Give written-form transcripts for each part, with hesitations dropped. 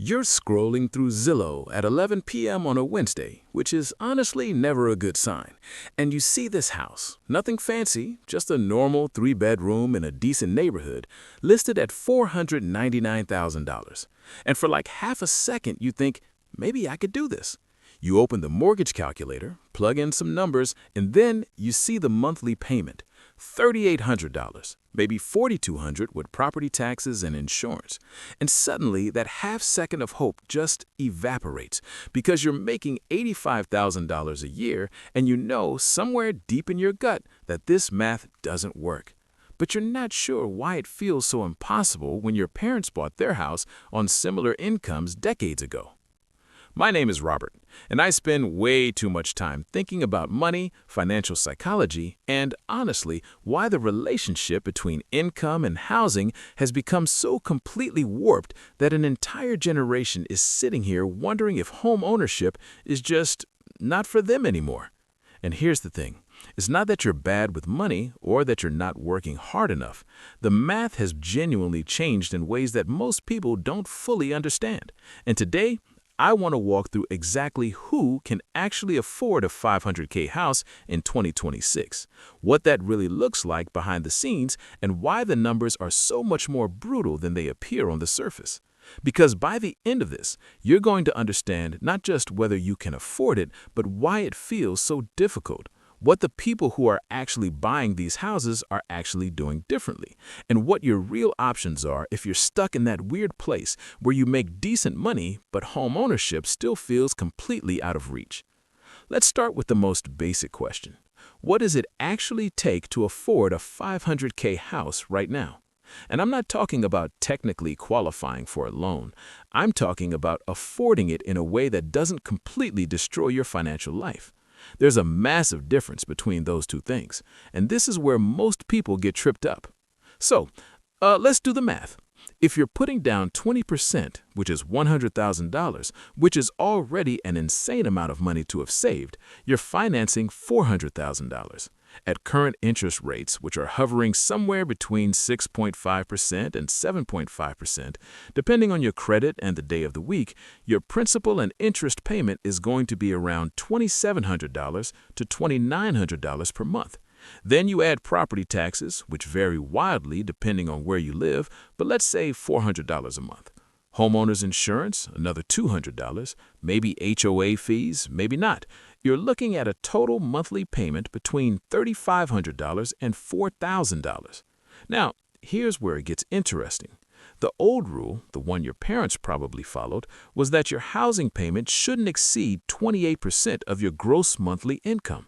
You're scrolling through Zillow at 11 p.m. on a Wednesday, which is honestly never a good sign. And you see this house, nothing fancy, just a normal three-bedroom in a decent neighborhood, listed at $499,000. And for like half a second, you think, maybe I could do this. You open the mortgage calculator, plug in some numbers, and then you see the monthly payment, $3,800, maybe $4,200 with property taxes and insurance. And suddenly, that half second of hope just evaporates because you're making $85,000 a year and you know somewhere deep in your gut that this math doesn't work. But you're not sure why it feels so impossible when your parents bought their house on similar incomes decades ago. My name is Robert, and I spend way too much time thinking about money, financial psychology, and, honestly, why the relationship between income and housing has become so completely warped that an entire generation is sitting here wondering if home ownership is just not for them anymore. And here's the thing. It's not that you're bad with money or that you're not working hard enough. The math has genuinely changed in ways that most people don't fully understand. And today, I want to walk through exactly who can actually afford a $500K house in 2026, what that really looks like behind the scenes, and why the numbers are so much more brutal than they appear on the surface. Because by the end of this, you're going to understand not just whether you can afford it, but why it feels so difficult, what the people who are actually buying these houses are actually doing differently, and what your real options are if you're stuck in that weird place where you make decent money but home ownership still feels completely out of reach. Let's start with the most basic question. What does it actually take to afford a $500K house right now? And I'm not talking about technically qualifying for a loan. I'm talking about affording it in a way that doesn't completely destroy your financial life. There's a massive difference between those two things, and this is where most people get tripped up. So, let's do the math. If you're putting down 20%, which is $100,000, which is already an insane amount of money to have saved, you're financing $400,000. At current interest rates, which are hovering somewhere between 6.5% and 7.5%, depending on your credit and the day of the week, your principal and interest payment is going to be around $2,700 to $2,900 per month. Then you add property taxes, which vary wildly depending on where you live, but let's say $400 a month. Homeowners insurance, another $200, maybe HOA fees, maybe not. You're looking at a total monthly payment between $3,500 and $4,000. Now, here's where it gets interesting. The old rule, the one your parents probably followed, was that your housing payment shouldn't exceed 28% of your gross monthly income.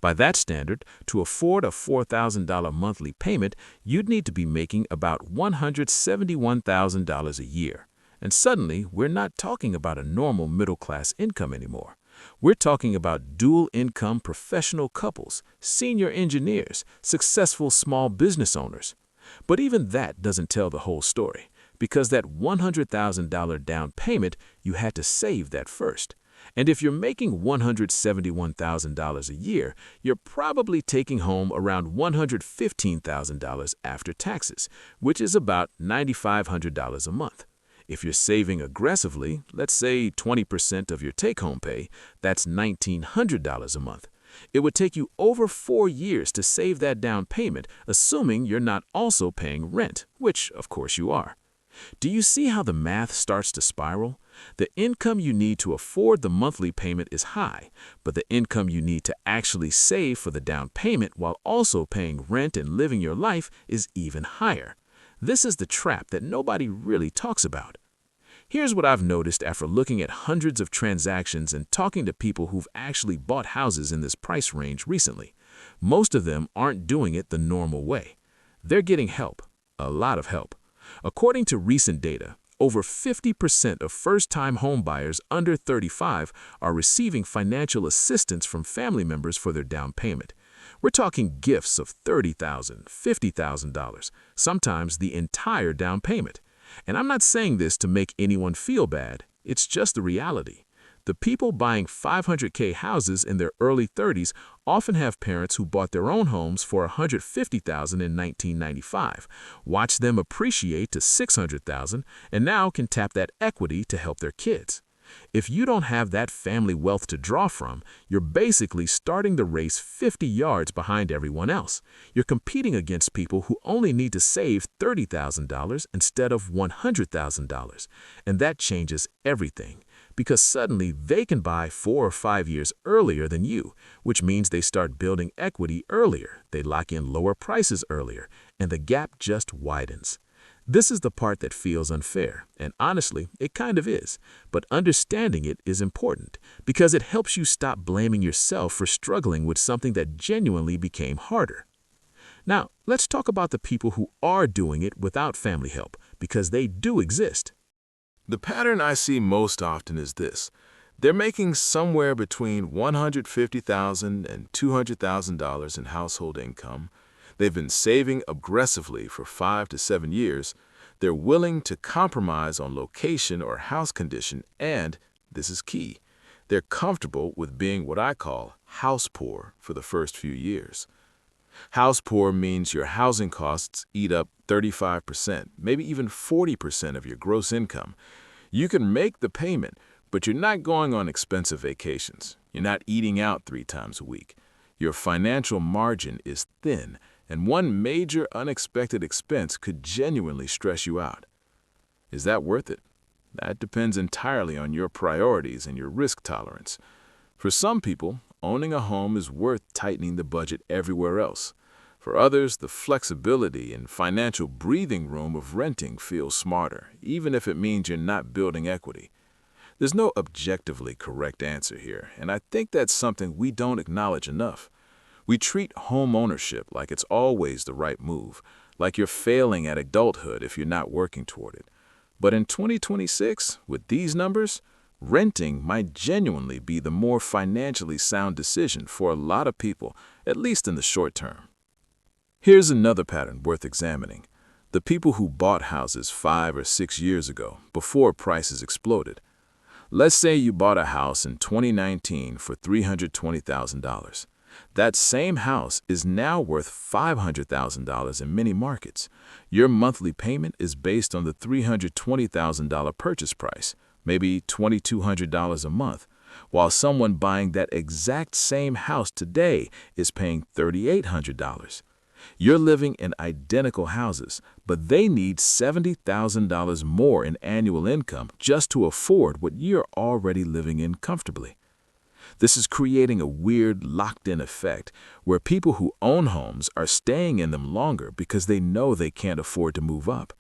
By that standard, to afford a $4,000 monthly payment, you'd need to be making about $171,000 a year. And suddenly, we're not talking about a normal middle-class income anymore. We're talking about dual-income professional couples, senior engineers, successful small business owners. But even that doesn't tell the whole story, because that $100,000 down payment, you had to save that first. And if you're making $171,000 a year, you're probably taking home around $115,000 after taxes, which is about $9,500 a month. If you're saving aggressively, let's say 20% of your take-home pay, that's $1,900 a month. It would take you over 4 years to save that down payment, assuming you're not also paying rent, which, of course, you are. Do you see how the math starts to spiral? The income you need to afford the monthly payment is high, but the income you need to actually save for the down payment while also paying rent and living your life is even higher. This is the trap that nobody really talks about. Here's what I've noticed after looking at hundreds of transactions and talking to people who've actually bought houses in this price range recently. Most of them aren't doing it the normal way. They're getting help, a lot of help. According to recent data, over 50% of first-time homebuyers under 35 are receiving financial assistance from family members for their down payment. We're talking gifts of $30,000, $50,000, sometimes the entire down payment. And I'm not saying this to make anyone feel bad. It's just the reality. The people buying 500K houses in their early 30s often have parents who bought their own homes for $150,000 in 1995, watch them appreciate to $600,000, and now can tap that equity to help their kids. If you don't have that family wealth to draw from, you're basically starting the race 50 yards behind everyone else. You're competing against people who only need to save $30,000 instead of $100,000. And that changes everything, because suddenly they can buy 4 or 5 years earlier than you, which means they start building equity earlier, they lock in lower prices earlier, and the gap just widens. This is the part that feels unfair, and honestly, it kind of is. But understanding it is important, because it helps you stop blaming yourself for struggling with something that genuinely became harder. Now, let's talk about the people who are doing it without family help, because they do exist. The pattern I see most often is this. They're making somewhere between $150,000 and $200,000 in household income. They've been saving aggressively for 5 to 7 years. They're willing to compromise on location or house condition, and, this is key, they're comfortable with being what I call house poor for the first few years. House poor means your housing costs eat up 35%, maybe even 40% of your gross income. You can make the payment, but you're not going on expensive vacations. You're not eating out 3 times a week. Your financial margin is thin, and one major unexpected expense could genuinely stress you out. Is that worth it? That depends entirely on your priorities and your risk tolerance. For some people, owning a home is worth tightening the budget everywhere else. For others, the flexibility and financial breathing room of renting feels smarter, even if it means you're not building equity. There's no objectively correct answer here, and I think that's something we don't acknowledge enough. We treat home ownership like it's always the right move, like you're failing at adulthood if you're not working toward it. But in 2026, with these numbers, renting might genuinely be the more financially sound decision for a lot of people, at least in the short term. Here's another pattern worth examining. The people who bought houses 5 or 6 years ago, before prices exploded. Let's say you bought a house in 2019 for $320,000. That same house is now worth $500,000 in many markets. Your monthly payment is based on the $320,000 purchase price, maybe $2,200 a month, while someone buying that exact same house today is paying $3,800. You're living in identical houses, but they need $70,000 more in annual income just to afford what you're already living in comfortably. This is creating a weird locked-in effect where people who own homes are staying in them longer because they know they can't afford to move up.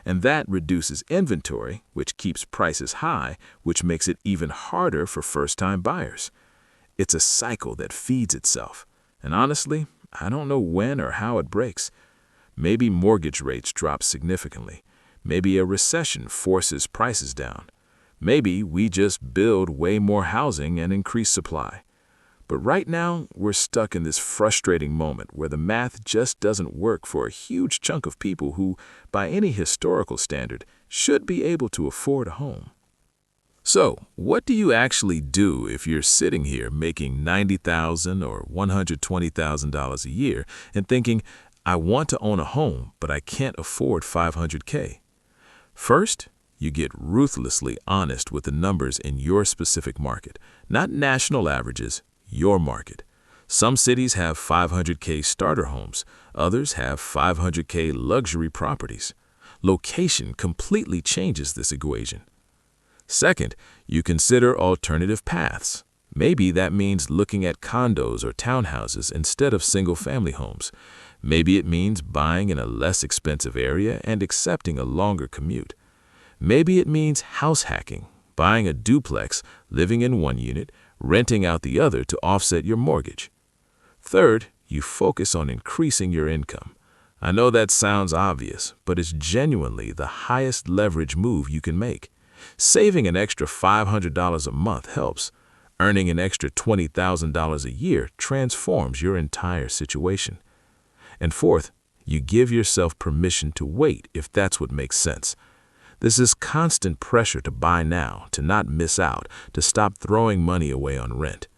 And that reduces inventory, which keeps prices high, which makes it even harder for first-time buyers. It's a cycle that feeds itself. And honestly, I don't know when or how it breaks. Maybe mortgage rates drop significantly. Maybe a recession forces prices down. Maybe we just build way more housing and increase supply. But right now, we're stuck in this frustrating moment where the math just doesn't work for a huge chunk of people who, by any historical standard, should be able to afford a home. So, what do you actually do if you're sitting here making $90,000 or $120,000 a year and thinking, I want to own a home, but I can't afford $500K? First, you get ruthlessly honest with the numbers in your specific market, not national averages, your market. Some cities have $500K starter homes, others have $500K luxury properties. Location completely changes this equation. Second, you consider alternative paths. Maybe that means looking at condos or townhouses instead of single-family homes. Maybe it means buying in a less expensive area and accepting a longer commute. Maybe it means house hacking, buying a duplex, living in one unit, renting out the other to offset your mortgage. Third, you focus on increasing your income. I know that sounds obvious, but it's genuinely the highest leverage move you can make. Saving an extra $500 a month helps. Earning an extra $20,000 a year transforms your entire situation. And fourth, you give yourself permission to wait if that's what makes sense. This is constant pressure to buy now, to not miss out, to stop throwing money away on rent.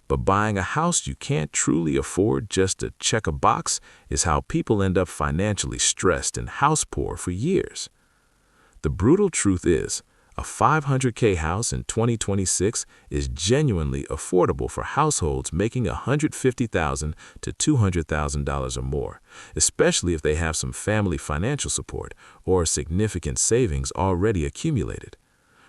But buying a house you can't truly afford just to check a box is how people end up financially stressed and house poor for years. The brutal truth is, a $500K house in 2026 is genuinely affordable for households making $150,000 to $200,000 or more, especially if they have some family financial support or significant savings already accumulated.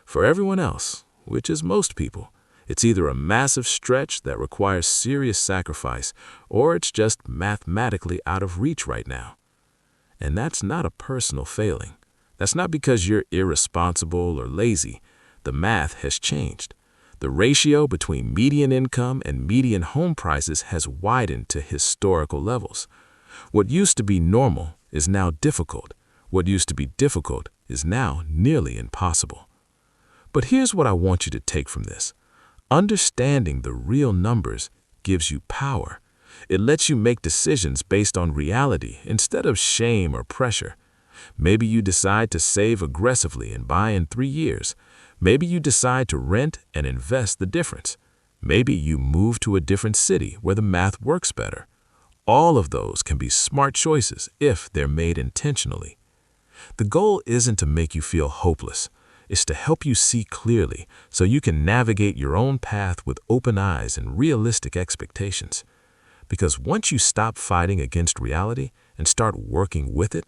For everyone else, which is most people, it's either a massive stretch that requires serious sacrifice or it's just mathematically out of reach right now. And that's not a personal failing. That's not because you're irresponsible or lazy. The math has changed. The ratio between median income and median home prices has widened to historical levels. What used to be normal is now difficult. What used to be difficult is now nearly impossible. But here's what I want you to take from this. Understanding the real numbers gives you power. It lets you make decisions based on reality instead of shame or pressure. Maybe you decide to save aggressively and buy in 3 years. Maybe you decide to rent and invest the difference. Maybe you move to a different city where the math works better. All of those can be smart choices if they're made intentionally. The goal isn't to make you feel hopeless. It's to help you see clearly so you can navigate your own path with open eyes and realistic expectations. Because once you stop fighting against reality and start working with it,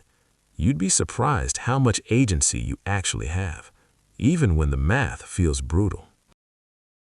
you'd be surprised how much agency you actually have, even when the math feels brutal.